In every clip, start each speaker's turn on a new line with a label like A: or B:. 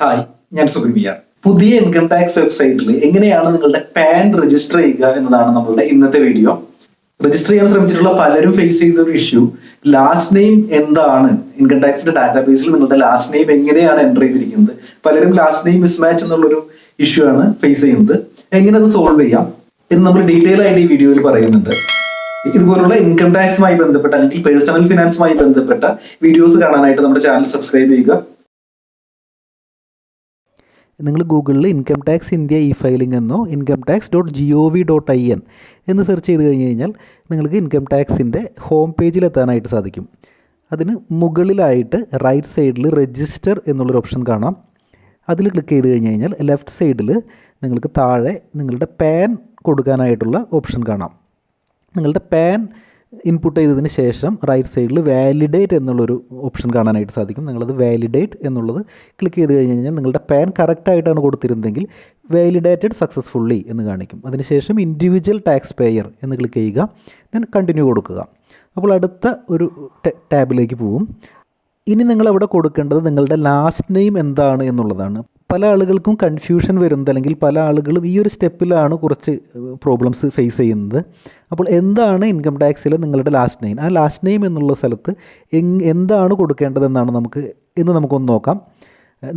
A: Hi, ഞാൻ സുബിമിയ. പുതിയ income tax വെബ്സൈറ്റിൽ എങ്ങനെയാണ് നിങ്ങളുടെ പാൻ രജിസ്റ്റർ ചെയ്യുക എന്നതാണ് നമ്മളുടെ ഇന്നത്തെ വീഡിയോ. രജിസ്റ്റർ ചെയ്യാൻ ശ്രമിച്ചിട്ടുള്ള പലരും ഫേസ് ചെയ്ത ഒരു ഇഷ്യൂ, ലാസ്റ്റ് നെയിം എന്താണ്, ഇൻകം ടാക്സിന്റെ ഡാറ്റാബേസിൽ നിങ്ങളുടെ ലാസ്റ്റ് നെയിം എങ്ങനെയാണ് എൻ്റർ ചെയ്തിരിക്കുന്നത്. പലരും ലാസ്റ്റ് നെയിം മിസ്മാച്ച് എന്നുള്ളൊരു ഇഷ്യൂ ആണ് ഫേസ് ചെയ്യുന്നത്. എങ്ങനെ അത് സോൾവ് ചെയ്യാം എന്ന് നമ്മൾ ഡീറ്റെയിൽ ആയിട്ട് ഈ വീഡിയോയിൽ പറയുന്നുണ്ട്. ഇതുപോലുള്ള ഇൻകം ടാക്സുമായി ബന്ധപ്പെട്ട അല്ലെങ്കിൽ പേഴ്സണൽ ഫിനാൻസുമായി ബന്ധപ്പെട്ട വീഡിയോസ് കാണാനായിട്ട് നമ്മുടെ ചാനൽ സബ്സ്ക്രൈബ് ചെയ്യുക.
B: നിങ്ങൾ ഗൂഗിളിൽ income tax India E filing എന്നോ incometax.gov.in എന്ന് സെർച്ച് ചെയ്ത് കഴിഞ്ഞാൽ നിങ്ങൾക്ക് ഇൻകം ടാക്സിൻ്റെ ഹോം പേജിലെത്താനായിട്ട് സാധിക്കും. അതിന് മുകളിലായിട്ട് റൈറ്റ് സൈഡിൽ രജിസ്റ്റർ എന്നുള്ളൊരു ഓപ്ഷൻ കാണാം. അതിൽ ക്ലിക്ക് ചെയ്ത് കഴിഞ്ഞാൽ ലെഫ്റ്റ് സൈഡിൽ നിങ്ങൾക്ക് താഴെ നിങ്ങളുടെ പാൻ കൊടുക്കാനായിട്ടുള്ള ഓപ്ഷൻ കാണാം. നിങ്ങളുടെ പാൻ ഇൻപുട്ട് ചെയ്തതിന് ശേഷം റൈറ്റ് സൈഡിൽ വാലിഡേറ്റ് എന്നുള്ളൊരു ഓപ്ഷൻ കാണാനായിട്ട് സാധിക്കും. നിങ്ങളത് വാലിഡേറ്റ് എന്നുള്ളത് ക്ലിക്ക് ചെയ്ത് കഴിഞ്ഞാൽ നിങ്ങളുടെ പാൻ കറക്റ്റായിട്ടാണ് കൊടുത്തിരുന്നതെങ്കിൽ വാലിഡേറ്റഡ് സക്സസ്ഫുള്ളി എന്ന് കാണിക്കും. അതിനുശേഷം ഇൻഡിവിജ്വൽ ടാക്സ് പേയർ എന്ന് ക്ലിക്ക് ചെയ്യുക, ദെൻ കണ്ടിന്യൂ കൊടുക്കുക. അപ്പോൾ അടുത്ത ഒരു ടാബിലേക്ക് പോവും. ഇനി നിങ്ങളവിടെ കൊടുക്കേണ്ടത് നിങ്ങളുടെ ലാസ്റ്റ് നെയിം എന്താണ് എന്നുള്ളതാണ്. പല ആളുകൾക്കും കൺഫ്യൂഷൻ വരുന്നത്, അല്ലെങ്കിൽ പല ആളുകളും ഈ ഒരു സ്റ്റെപ്പിലാണ് കുറച്ച് പ്രോബ്ലംസ് ഫേസ് ചെയ്യുന്നത്. അപ്പോൾ എന്താണ് ഇൻകം ടാക്സിൽ നിങ്ങളുടെ ലാസ്റ്റ് നെയിം, ആ ലാസ്റ്റ് നെയിം എന്നുള്ള സ്ഥലത്ത് എന്താണ് കൊടുക്കേണ്ടതെന്നാണ് നമുക്കൊന്ന് നോക്കാം.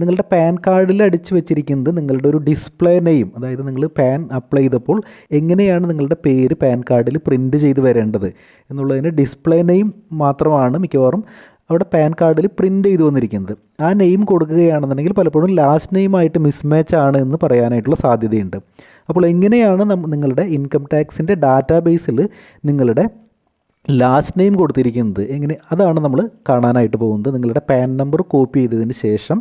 B: നിങ്ങളുടെ പാൻ കാർഡിൽ അടിച്ചു വെച്ചിരിക്കുന്നത് നിങ്ങളുടെ ഒരു ഡിസ്പ്ലേ നെയിം, അതായത് നിങ്ങൾ പാൻ അപ്ലൈ ചെയ്തപ്പോൾ എങ്ങനെയാണ് നിങ്ങളുടെ പേര് പാൻ കാർഡിൽ പ്രിൻറ്റ് ചെയ്ത് വരേണ്ടത് എന്നുള്ളതിന് ഡിസ്പ്ലേ നെയിം മാത്രമാണ് മിക്കവാറും അവിടെ പാൻ കാർഡിൽ പ്രിൻ്റ് ചെയ്തു വന്നിരിക്കുന്നത്. ആ നെയിം കൊടുക്കുകയാണെന്നുണ്ടെങ്കിൽ പലപ്പോഴും ലാസ്റ്റ് നെയിമായിട്ട് മിസ്മാച്ച് ആണ് എന്ന് പറയാനായിട്ടുള്ള സാധ്യതയുണ്ട്. അപ്പോൾ എങ്ങനെയാണ് നിങ്ങളുടെ ഇൻകം ടാക്സിൻ്റെ ഡാറ്റാബേസിൽ നിങ്ങളുടെ ലാസ്റ്റ് നെയിം കൊടുത്തിരിക്കുന്നത് അതാണ് നമ്മൾ കാണാനായിട്ട് പോകുന്നത്. നിങ്ങളുടെ പാൻ നമ്പർ കോപ്പി ചെയ്തതിന് ശേഷം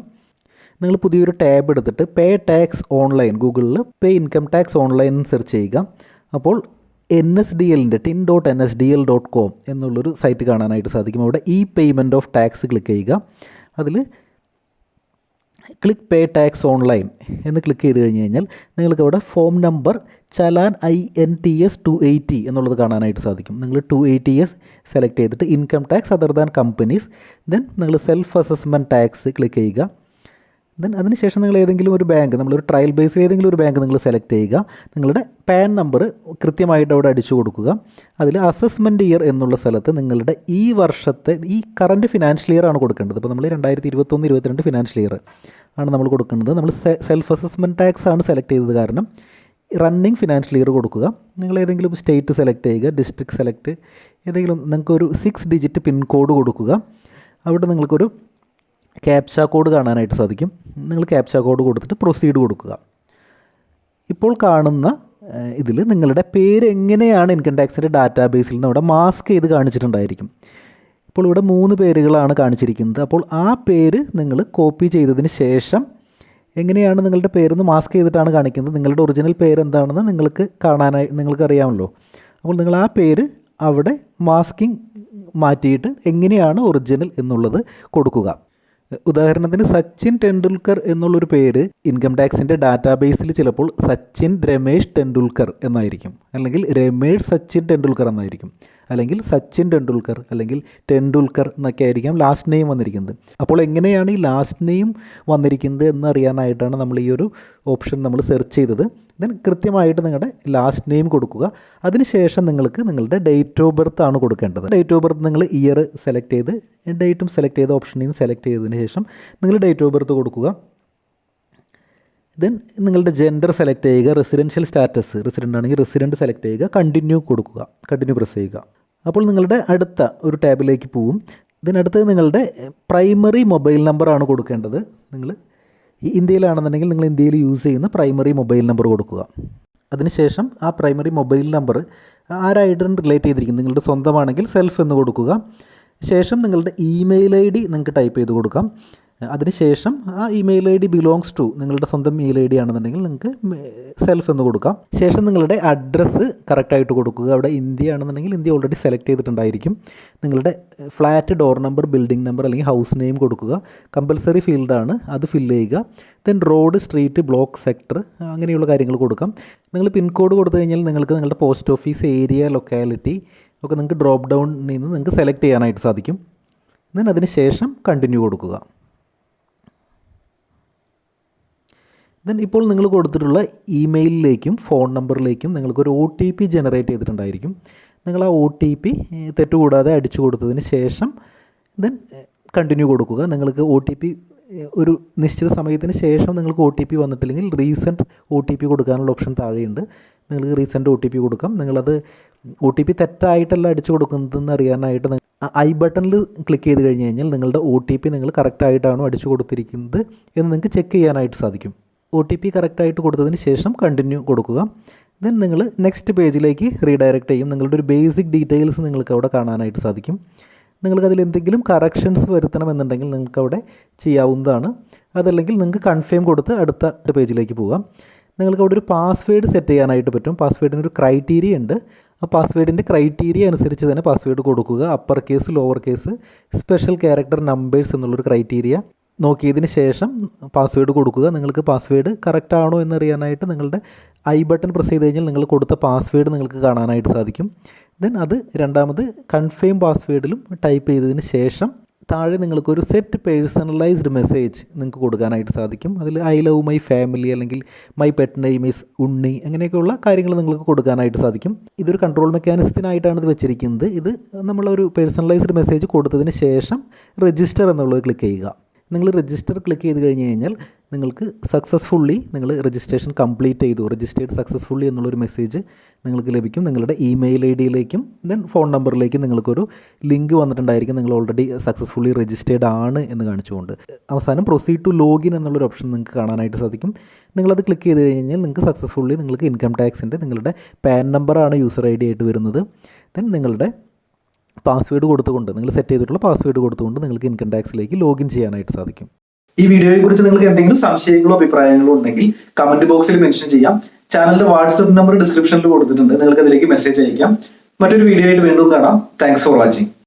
B: നിങ്ങൾ പുതിയൊരു ടാബ് എടുത്തിട്ട് പേ ടാക്സ് ഓൺലൈൻ, ഗൂഗിളിൽ പേ ഇൻകം ടാക്സ് ഓൺലൈൻ സെർച്ച് ചെയ്യുക. അപ്പോൾ NSDLൻ്റെ tin.nsdl.com എന്നുള്ളൊരു സൈറ്റ് കാണാനായിട്ട് സാധിക്കും. അവിടെ ഈ പേയ്മെൻറ്റ് ഓഫ് ടാക്സ് ക്ലിക്ക് ചെയ്യുക. അതിൽ ക്ലിക്ക് പേ ടാക്സ് ഓൺലൈൻ എന്ന് ക്ലിക്ക് ചെയ്ത് കഴിഞ്ഞാൽ നിങ്ങൾക്ക് അവിടെ ഫോം നമ്പർ ചലാൻ INTS 280 എന്നുള്ളത് കാണാനായിട്ട് സാധിക്കും. നിങ്ങൾ 280S സെലക്ട് ചെയ്തിട്ട് income tax other than companies, then നിങ്ങൾ സെൽഫ് അസസ്മെൻറ്റ് ടാക്സ് ക്ലിക്ക് ചെയ്യുക. ദെൻ അതിനുശേഷം നിങ്ങൾ ഏതെങ്കിലും ഒരു ബാങ്ക്, നമ്മളൊരു ട്രയൽ ബേസിൽ ഏതെങ്കിലും ഒരു ബാങ്ക് നിങ്ങൾ സെലക്ട് ചെയ്യുക. നിങ്ങളുടെ പാൻ നമ്പർ കൃത്യമായിട്ട് അവിടെ അടിച്ചു കൊടുക്കുക. അതിൽ അസസ്മെൻറ്റ് ഇയർ എന്നുള്ള സ്ഥലത്ത് നിങ്ങളുടെ ഈ വർഷത്തെ ഈ കറൻറ്റ് ഫിനാൻഷ്യൽ ഇയർ ആണ് കൊടുക്കേണ്ടത്. ഇപ്പോൾ നമ്മൾ 2021-22 ഫിനാൻഷ്യൽ ഇയർ ആണ് നമ്മൾ കൊടുക്കേണ്ടത്. നമ്മൾ സെൽഫ് അസസ്മെൻറ്റ് ടാക്സ് ആണ് സെലക്ട് ചെയ്തത് കാരണം റണ്ണിങ് ഫിനാൻഷ്യൽ ഇയർ കൊടുക്കുക. നിങ്ങൾ ഏതെങ്കിലും സ്റ്റേറ്റ് സെലക്ട് ചെയ്യുക, ഡിസ്ട്രിക്ട് സെലക്ട്, ഏതെങ്കിലും നിങ്ങൾക്കൊരു 6 ഡിജിറ്റ് പിൻകോഡ് കൊടുക്കുക. അവിടെ നിങ്ങൾക്കൊരു ക്യാപ്ച കോഡ് കാണാനായിട്ട് സാധിക്കും. നിങ്ങൾ ക്യാപ്ച കോഡ് കൊടുത്തിട്ട് പ്രൊസീഡ് കൊടുക്കുക. ഇപ്പോൾ കാണുന്ന ഇതിൽ നിങ്ങളുടെ പേര് എങ്ങനെയാണ് ഇൻകം ടാക്സിൻ്റെ ഡാറ്റാബേസിൽ നിന്ന് അവിടെ മാസ്ക് ചെയ്ത് കാണിച്ചിട്ടുണ്ടായിരിക്കും. ഇപ്പോൾ ഇവിടെ 3 പേരുകളാണ് കാണിച്ചിരിക്കുന്നത്. അപ്പോൾ ആ പേര് നിങ്ങൾ കോപ്പി ചെയ്തതിന് ശേഷം എങ്ങനെയാണ് നിങ്ങളുടെ പേരെന്ന് മാസ്ക് ചെയ്തിട്ടാണ് കാണിക്കുന്നത്. നിങ്ങളുടെ ഒറിജിനൽ പേര് എന്താണെന്ന് നിങ്ങൾക്ക് അറിയാമല്ലോ. അപ്പോൾ നിങ്ങൾ ആ പേര് അവിടെ മാസ്കിങ് മാറ്റിയിട്ട് എങ്ങനെയാണ് ഒറിജിനൽ എന്നുള്ളത് കൊടുക്കുക. ഉദാഹരണത്തിന് സച്ചിൻ ടെണ്ടുൽക്കർ എന്നുള്ളൊരു പേര് ഇൻകം ടാക്സിൻ്റെ ഡാറ്റാബേസിൽ ചിലപ്പോൾ സച്ചിൻ രമേശ് ടെണ്ടുൽക്കർ എന്നായിരിക്കും, അല്ലെങ്കിൽ രമേശ് സച്ചിൻ ടെണ്ടുൽക്കർ എന്നായിരിക്കും, അല്ലെങ്കിൽ സച്ചിൻ ടെണ്ടുൽക്കർ അല്ലെങ്കിൽ ടെണ്ടുൽക്കർ എന്നൊക്കെ ആയിരിക്കാം ലാസ്റ്റ് നെയിം വന്നിരിക്കുന്നത്. അപ്പോൾ എങ്ങനെയാണ് ഈ ലാസ്റ്റ് നെയിം വന്നിരിക്കുന്നത് എന്നറിയാനായിട്ടാണ് നമ്മൾ ഈ ഒരു ഓപ്ഷൻ നമ്മൾ സെർച്ച് ചെയ്തത്. ദെൻ കൃത്യമായിട്ട് നിങ്ങളുടെ ലാസ്റ്റ് നെയിം കൊടുക്കുക. അതിനുശേഷം നിങ്ങൾക്ക് നിങ്ങളുടെ ഡേറ്റ് ഓഫ് ബർത്ത് ആണ് കൊടുക്കേണ്ടത്. ഡേറ്റ് ഓഫ് ബർത്ത് നിങ്ങൾ ഇയർ സെലക്ട് ചെയ്ത് ഡേറ്റും സെലക്ട് ചെയ്ത ഓപ്ഷനിൽ നിന്ന് സെലക്ട് ചെയ്തതിന് ശേഷം നിങ്ങൾ ഡേറ്റ് ഓഫ് ബർത്ത് കൊടുക്കുക. ദെൻ നിങ്ങളുടെ ജെൻഡർ സെലക്ട് ചെയ്യുക. റെസിഡൻഷ്യൽ സ്റ്റാറ്റസ് റെസിഡൻ്റ് ആണെങ്കിൽ റെസിഡൻറ്റ് സെലക്ട് ചെയ്യുക. കണ്ടിന്യൂ കൊടുക്കുക. കണ്ടിന്യൂ പ്രസ് ചെയ്യുക. അപ്പോൾ നിങ്ങളുടെ അടുത്ത ഒരു ടാബിലേക്ക് പോവും. ഇതിനടുത്ത് നിങ്ങളുടെ പ്രൈമറി മൊബൈൽ നമ്പറാണ് കൊടുക്കേണ്ടത്. നിങ്ങൾ ഇന്ത്യയിലാണെന്നുണ്ടെങ്കിൽ നിങ്ങൾ ഇന്ത്യയിൽ യൂസ് ചെയ്യുന്ന പ്രൈമറി മൊബൈൽ നമ്പർ കൊടുക്കുക. അതിനുശേഷം ആ പ്രൈമറി മൊബൈൽ നമ്പർ ആരായിട്ടും റിലേറ്റ് ചെയ്തിരിക്കുന്നത്, നിങ്ങളുടെ സ്വന്തമാണെങ്കിൽ സെൽഫ് എന്ന് കൊടുക്കുക. ശേഷം നിങ്ങളുടെ ഇമെയിൽ ID നിങ്ങൾക്ക് ടൈപ്പ് ചെയ്ത് കൊടുക്കാം. അതിനുശേഷം ആ ഇമെയിൽ ID ബിലോങ്സ് ടു നിങ്ങളുടെ സ്വന്തം മെയിൽ ID ആണെന്നുണ്ടെങ്കിൽ നിങ്ങൾക്ക് സെൽഫ് എന്ന് കൊടുക്കാം. ശേഷം നിങ്ങളുടെ അഡ്രസ്സ് കറക്റ്റായിട്ട് കൊടുക്കുക. അവിടെ ഇന്ത്യ ആണെന്നുണ്ടെങ്കിൽ ഇന്ത്യ ഓൾറെഡി സെലക്ട് ചെയ്തിട്ടുണ്ടായിരിക്കും. നിങ്ങളുടെ flat, door number, building number അല്ലെങ്കിൽ ഹൗസ് നെയിം കൊടുക്കുക. കമ്പൽസറി ഫീൽഡാണ്, അത് ഫില്ല് ചെയ്യുക. Then road, street, block, sector അങ്ങനെയുള്ള കാര്യങ്ങൾ കൊടുക്കാം. നിങ്ങൾ പിൻകോഡ് കൊടുത്തു കഴിഞ്ഞാൽ നിങ്ങൾക്ക് നിങ്ങളുടെ പോസ്റ്റ് ഓഫീസ്, ഏരിയ, ലൊക്കാലിറ്റി ഒക്കെ നിങ്ങൾക്ക് ഡ്രോപ്പ് ഡൗണിൽ നിന്ന് നിങ്ങൾക്ക് സെലക്ട് ചെയ്യാനായിട്ട് സാധിക്കും. ദെൻ അതിന് ശേഷം കണ്ടിന്യൂ കൊടുക്കുക. ദെൻ ഇപ്പോൾ നിങ്ങൾ കൊടുത്തിട്ടുള്ള ഇമെയിലിലേക്കും ഫോൺ നമ്പറിലേക്കും നിങ്ങൾക്കൊരു OTP ജനറേറ്റ് ചെയ്തിട്ടുണ്ടായിരിക്കും. നിങ്ങൾ ആ OTP തെറ്റുകൂടാതെ അടിച്ചു കൊടുത്തതിന് ശേഷം ദെൻ കണ്ടിന്യൂ കൊടുക്കുക. നിങ്ങൾക്ക് OTP ഒരു നിശ്ചിത സമയത്തിന് ശേഷം നിങ്ങൾക്ക് OTP വന്നിട്ടില്ലെങ്കിൽ റീസെൻറ്റ് OTP കൊടുക്കാനുള്ള ഓപ്ഷൻ താഴെയുണ്ട്. നിങ്ങൾക്ക് റീസെൻറ്റ് OTP കൊടുക്കാം. നിങ്ങളത് OTP തെറ്റായിട്ടല്ല അടിച്ചു കൊടുക്കുന്നതെന്ന് അറിയാനായിട്ട് ഐ ബട്ടണിൽ ക്ലിക്ക് ചെയ്ത് കഴിഞ്ഞ് കഴിഞ്ഞാൽ നിങ്ങളുടെ OTP നിങ്ങൾ കറക്റ്റായിട്ടാണോ അടിച്ചു കൊടുത്തിരിക്കുന്നത് എന്ന് നിങ്ങൾക്ക് ചെക്ക് ചെയ്യാനായിട്ട് സാധിക്കും. OTP കറക്റ്റായിട്ട് കൊടുത്തതിന് ശേഷം കണ്ടിന്യൂ കൊടുക്കുക. ദെൻ നിങ്ങൾ നെക്സ്റ്റ് പേജിലേക്ക് റീഡയറക്റ്റ് ചെയ്യും. നിങ്ങളുടെ ഒരു ബേസിക് ഡീറ്റെയിൽസ് നിങ്ങൾക്ക് അവിടെ കാണാനായിട്ട് സാധിക്കും. നിങ്ങൾക്കതിൽ എന്തെങ്കിലും കറക്ഷൻസ് വരുത്തണമെന്നുണ്ടെങ്കിൽ നിങ്ങൾക്ക് അവിടെ ചെയ്യാവുന്നതാണ്. അതല്ലെങ്കിൽ നിങ്ങൾക്ക് കൺഫേം കൊടുത്ത് അടുത്ത പേജിലേക്ക് പോകാം. നിങ്ങൾക്ക് അവിടെ ഒരു പാസ്വേഡ് സെറ്റ് ചെയ്യാനായിട്ട് പറ്റും. പാസ്വേഡിന് ഒരു ക്രൈറ്റീരിയ ഉണ്ട്. ആ പാസ്വേഡിൻ്റെ ക്രൈറ്റീരിയ അനുസരിച്ച് തന്നെ പാസ്വേഡ് കൊടുക്കുക. Upper case, lower case, special character, numbers എന്നുള്ളൊരു ക്രൈറ്റീരിയ നോക്കിയതിന് ശേഷം പാസ്വേഡ് കൊടുക്കുക. നിങ്ങൾക്ക് പാസ്വേഡ് കറക്റ്റ് ആണോ എന്നറിയാനായിട്ട് നിങ്ങളുടെ ഐ ബട്ടൺ പ്രസ് ചെയ്ത് കഴിഞ്ഞാൽ നിങ്ങൾ കൊടുത്ത പാസ്വേഡ് നിങ്ങൾക്ക് കാണാനായിട്ട് സാധിക്കും. ദെൻ അത് രണ്ടാമത് കൺഫേം പാസ്വേഡിലും ടൈപ്പ് ചെയ്തതിന് ശേഷം താഴെ നിങ്ങൾക്കൊരു സെറ്റ് പേഴ്സണലൈസ്ഡ് മെസ്സേജ് നിങ്ങൾക്ക് കൊടുക്കാനായിട്ട് സാധിക്കും. അതിൽ ഐ ലവ് മൈ ഫാമിലി അല്ലെങ്കിൽ മൈ പെറ്റ് നെയിം ഈസ് ഉണ്ണി അങ്ങനെയൊക്കെയുള്ള കാര്യങ്ങൾ നിങ്ങൾക്ക് കൊടുക്കാനായിട്ട് സാധിക്കും. ഇതൊരു കൺട്രോൾ മെക്കാനിസത്തിനായിട്ടാണ് ഇത് വെച്ചിരിക്കുന്നത്. ഇത് നമ്മളൊരു പേഴ്സണലൈസ്ഡ് മെസ്സേജ് കൊടുത്തതിന് ശേഷം രജിസ്റ്റർ എന്നുള്ളത് ക്ലിക്ക് ചെയ്യുക. നിങ്ങൾ രജിസ്റ്റർ ക്ലിക്ക് ചെയ്ത് കഴിഞ്ഞ് കഴിഞ്ഞാൽ നിങ്ങൾക്ക് സക്സസ്ഫുള്ളി നിങ്ങൾ രജിസ്ട്രേഷൻ കംപ്ലീറ്റ് ചെയ്തു, രജിസ്റ്റേർഡ് സക്സസ്ഫുള്ളി എന്നുള്ളൊരു മെസ്സേജ് നിങ്ങൾക്ക് ലഭിക്കും. നിങ്ങളുടെ ഇമെയിൽ ID-യിലേക്കും ദെൻ ഫോൺ നമ്പറിലേക്കും നിങ്ങൾക്കൊരു ലിങ്ക് വന്നിട്ടുണ്ടായിരിക്കും. നിങ്ങൾ ഓൾറെഡി സക്സസ്ഫുള്ളി രജിസ്റ്റേർഡ് ആണ് എന്ന് കാണിച്ചുകൊണ്ട്. അവസാനം പ്രൊസീഡ് ടു ലോഗിൻ എന്നുള്ളൊരു ഓപ്ഷൻ നിങ്ങൾക്ക് കാണാനായിട്ട് സാധിക്കും. നിങ്ങളത് ക്ലിക്ക് ചെയ്ത് കഴിഞ്ഞാൽ നിങ്ങൾക്ക് സക്സസ്ഫുള്ളി നിങ്ങൾക്ക് ഇൻകം ടാക്സിൻ്റെ നിങ്ങളുടെ പാൻ നമ്പറാണ് യൂസർ ID ആയിട്ട് വരുന്നത്. ദെൻ നിങ്ങളുടെ പാസ്വേഡ് കൊടുത്തുകൊണ്ട് നിങ്ങൾ സെറ്റ് ചെയ്തിട്ടുള്ള പാസ്വേഡ് കൊടുത്തുകൊണ്ട് നിങ്ങൾക്ക് ഇൻകം ടാക്സിലേക്ക് ലോഗിൻ ചെയ്യാനായിട്ട് സാധിക്കും.
A: ഈ വീഡിയോയെ കുറിച്ച് നിങ്ങൾക്ക് എന്തെങ്കിലും സംശയങ്ങളോ അഭിപ്രായങ്ങളോ ഉണ്ടെങ്കിൽ കമന്റ് ബോക്സിൽ മെൻഷൻ ചെയ്യാം. ചാനലിന്റെ വാട്സ്ആപ്പ് നമ്പർ ഡിസ്ക്രിപ്ഷനിൽ കൊടുത്തിട്ടുണ്ട്. നിങ്ങൾക്ക് അതിലേക്ക് മെസ്സേജ് അയക്കാം. മറ്റൊരു വീഡിയോ ആയിട്ട് വീണ്ടും കാണാം. Thanks for watching.